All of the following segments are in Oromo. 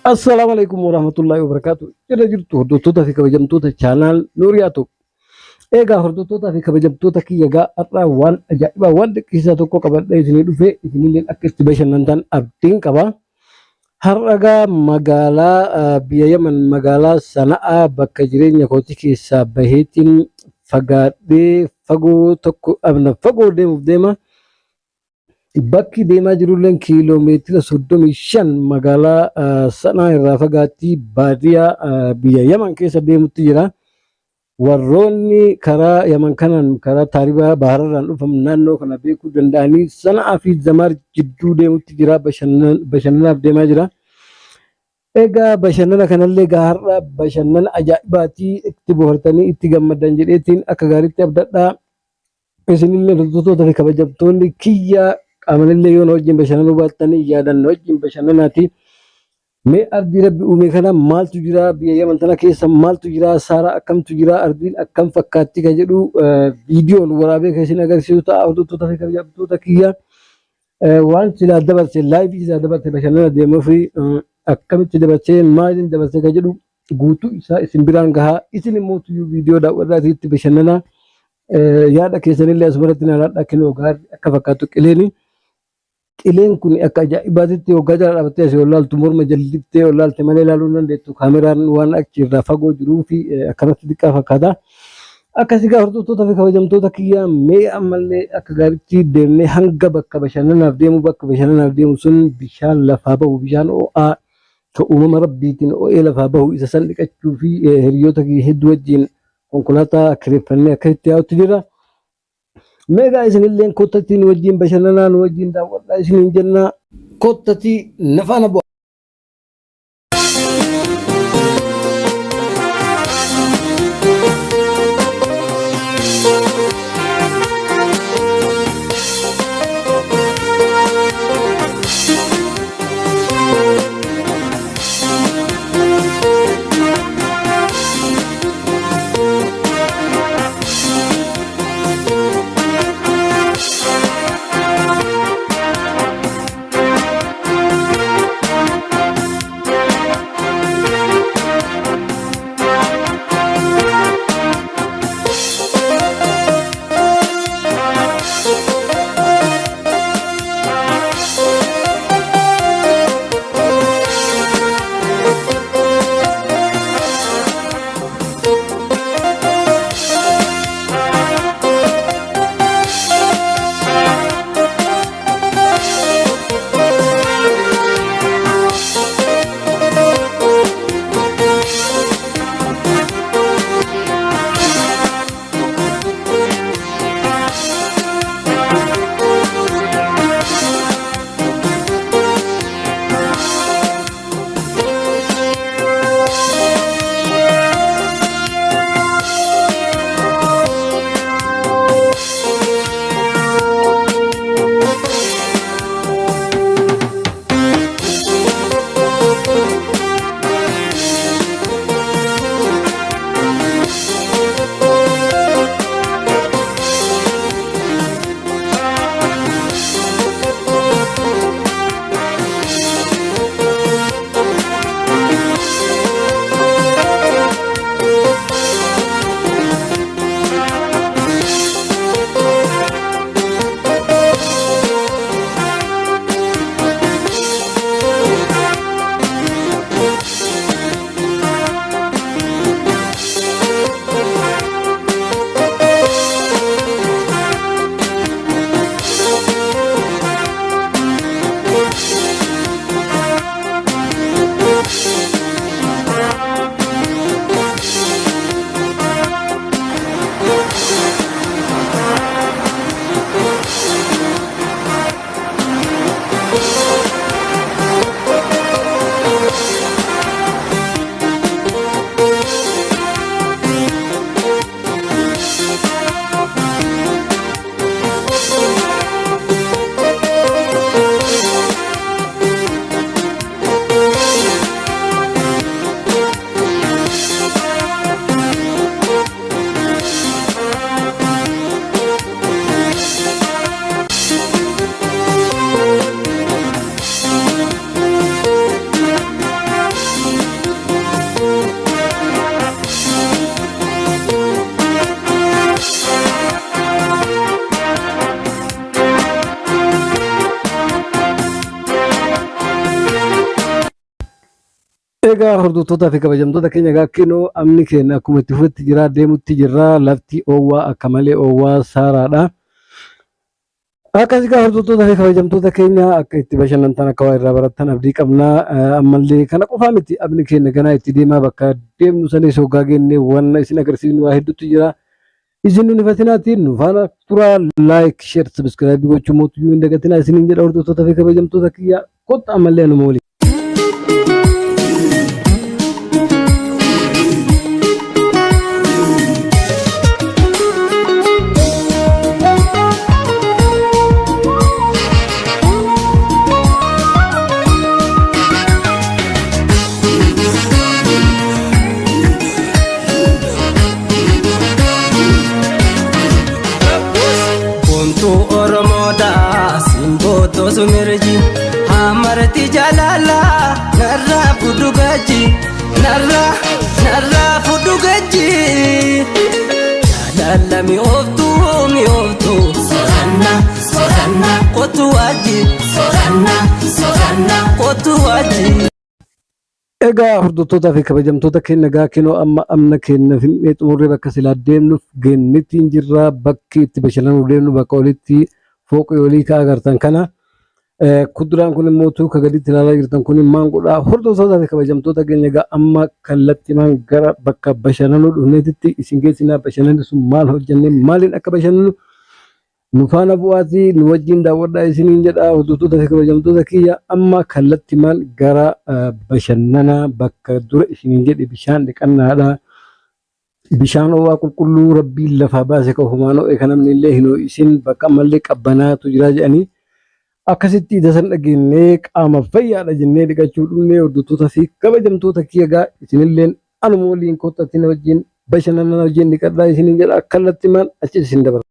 Assalamualaikum warahmatullahi wabarakatuh. Jira jirtu hordoftoota fi kabajamtoota chaanaal Nuuriyaatu. Egaa hordoftoota fi kabajamtoota kiyya har'a waan ajaa'ibaa waan dinqisiisaa tokko qabadhee isinii dhufe isinillee akka itti bashannantan abdiin qaba. Har'a magaalaa biyya Yaman magaalaa Sana'aa bakka jireenya kootii keessaa baheetiin fagaadhee fagoo tokko fagoo deemuuf deema. Bakki deemaa jirulleen kiiloomeetira 35 magaalaa Sana'aa irraa fagaattii baadiyyaa biyya Yaman keessa deemutti jira. Warroonni karaa Yaman kanaan karaa taaribaa bahararraan dhufamu naannoo kana beekuu danda'anii Sana'aa fi Zamaar jidduu deemutti jira. Bashannanaaf deemaa jira. Egaa bashannana kanallee har'a bashannana ajaa'ibaatii itti bohaartanii itti gammadan jedheetiin akka gaariitti abdadhaa. Isinillee hordoftoota fi kabajamtoonni kiyya qaamnillee yoo wajjin bashannanuu baattanii yaadan wajjin bashannanaati. Mee ardii rabbi uume kana maaltu jira biyya Yaman tana keessa maaltu jira saara akkamtu jira ardiin akkam fakkaatti kan jedhu viidiyoon waraabee kan isin agarsiisu ta'a. Hordoftoota fi kabajamtoota kiyya waan silaa dabarse laayivii silaa dabarse bashannana deemuu fi akkamitti dabarsee maaliin dabarsee kan jedhu guutuu isaa isin biraan gahaa. Isin immoo tuyyuu viidiyoo daawwadhaatii itti bashannana yaada keessanillee asumarratti naalaadhaa kennu gaarii akka fakkaatu qileeni. Qileen kun akka ajaa'ibaatitti hoggaa jala dhaabattee asii olaaltu morma jalliftee olaalte malee ilaaluu hin dandeettu. Kaameraan waan achi irraa fagoo jiruu fi akkanatti xiqqaa fakkaata. Akkasii hordoftoota fi kabajamtoota kiyyaa mee ammallee akka gaariitti deemnee hanga bakka bashannanaaf deemu bakka bashannanaaf deemu sun bishaan lafaa bahu bishaan ho'aa kan uumama rabbiitiin ho'ee lafaa bahu isa san dhiqachuu fi hiriyoota hedduu wajjin konkolaataa kireeffannee akkasitti yaa'utti jira. Meegaa isinillee kottatiin wajjin bashannanaan wajjin daawwadhaa isiniin jenna. Kottatii nafaana bu'a. Egaa hordoftoota fi kabajamtoota keenya egaa kinoo amni keenya akkuma itti fufetti jira deemutti jirra lafti oowwaa akka malee oowwaa saaraadha. Akkas egaa hordoftoota fi kabajamtoota keenya akka itti bashannantan akka waa irraa barattan abdii qabna. Ammallee kana qofaa miti abni keenya ganaa itti deemaa bakka deemnu sanis hoggaa geenne waan isin agarsiifnu waa hedduutu jira. Isin nu fatinaatiin nu faana turaa laayik sheer sabiskiraayibii gochuu mootuyyuu hin dagatinaa isiniin jedha hordoftoota fi kabajamtoota kiyya kottaa ammallee anuma waliin. Sumirji hamarti jalala narra fudugaji narra fudugaji jalala mi oftu soranna kotu waji soranna kotu waji. Egaa hordoftoota fi kabajamtoota keenya egaa kinoo amma amna keenya finfinnee xumurree bakka silaa deemnuuf geennitti jirra bakki itti bashannanuu deemnu bakka olitti fooqii olii ka agartan kana. Kuduraan kun immoo ka gaditti ilaalaa jirtan kun maangoodha. Hordoftoota fi kabajamtoota keenya egaa amma kallattimaan gara bakka bashannanuu dhufneetitti isin geessinaa bashannanni sun maal hojjannee maaliin akka bashannanu nu faana bu'aatii nu wajjin daawwadhaa isiniin jedha. Hordoftoota fi kabajamtoota kiyya amma kallattimaan gara bashannanaa bakka dura isiniin jedhe bishaan dhiqannaadha. Bishaan oowwaa qulqulluu rabbiin lafaa baase ka humaanoo eekanamni illee hinoo isin bakka ammallee qabbanaatu jira jedhanii. Akkasitti dasan dhageenyee qaama fayyaadha jennee dhiqachuu dhufnee hordoftoota fi kabajamtoota kiyya egaa isinilleen anuma waliin kottatiin wajjin bashannanaa wajjin dhiqadhaa isiniin jedha kallattimaan achi isin dabarsa.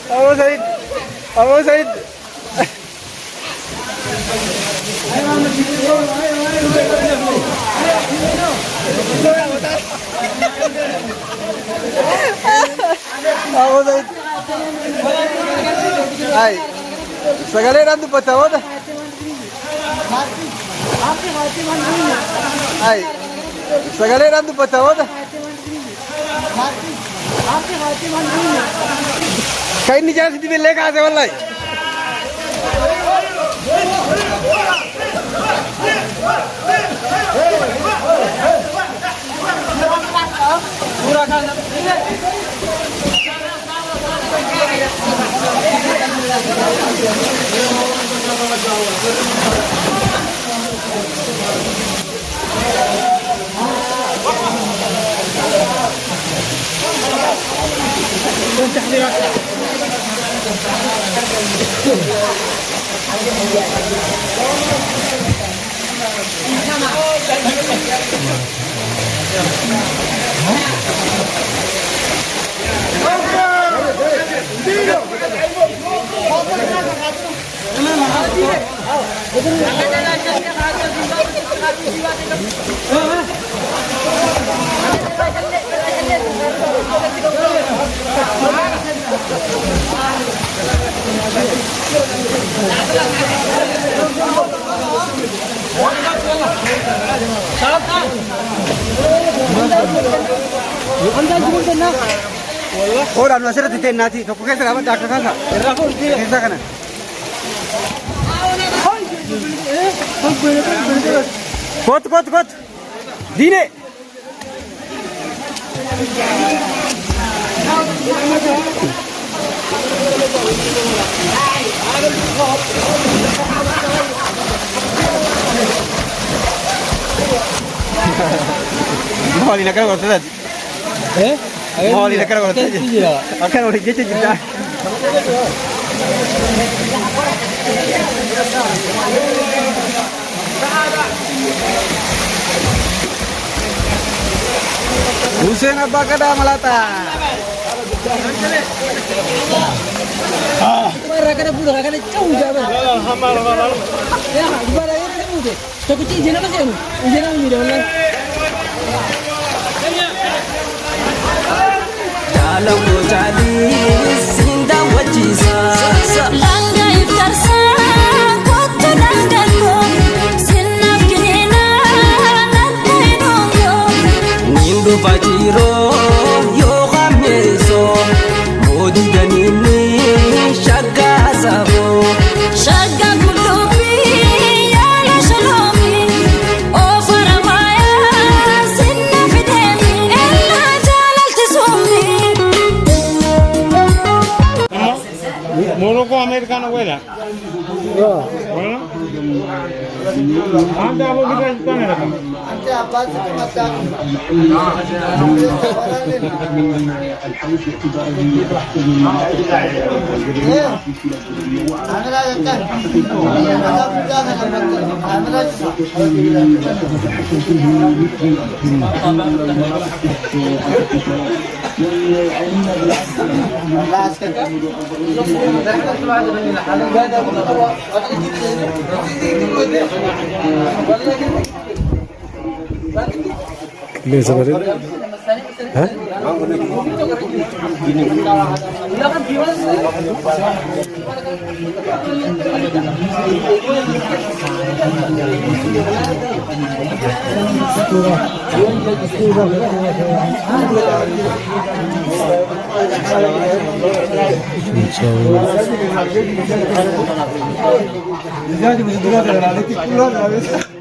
Abu Said. Hai, sagalee dhaan dubbata hooda. Hai, sagalee dhaan dubbata hooda. Kain ni jangan sedih belek aja wallahi. Pura kan. Orang masih ada di nanti, toko kita dapat dak kasa. Kita kana. Kot. Dine. Mohon nak kau tahu. Mohon nak kau tahu. Akan orang jadi kita. Husain Abba Kada Malata. dubara kana fuudha kana cawuu jaaban. Yaa dubara yoo kana fuute tokkichi ijena ma seenu ijena mi miidha Jala ko jali sinda wajisa. Langa iftarsa kottu langa ko sinaf kinena nantai nongo. Nindu fajiro yo khameso modi ganini shagga sabo. Shagga kulubi yala shalomi o faramaya sinaf demi ella jalalti sumi. Morocco americano quella? Bueno. Anda a volver a España. Ini sebenarnya. Hah? Jadi mesti dulu ada nanti pulang.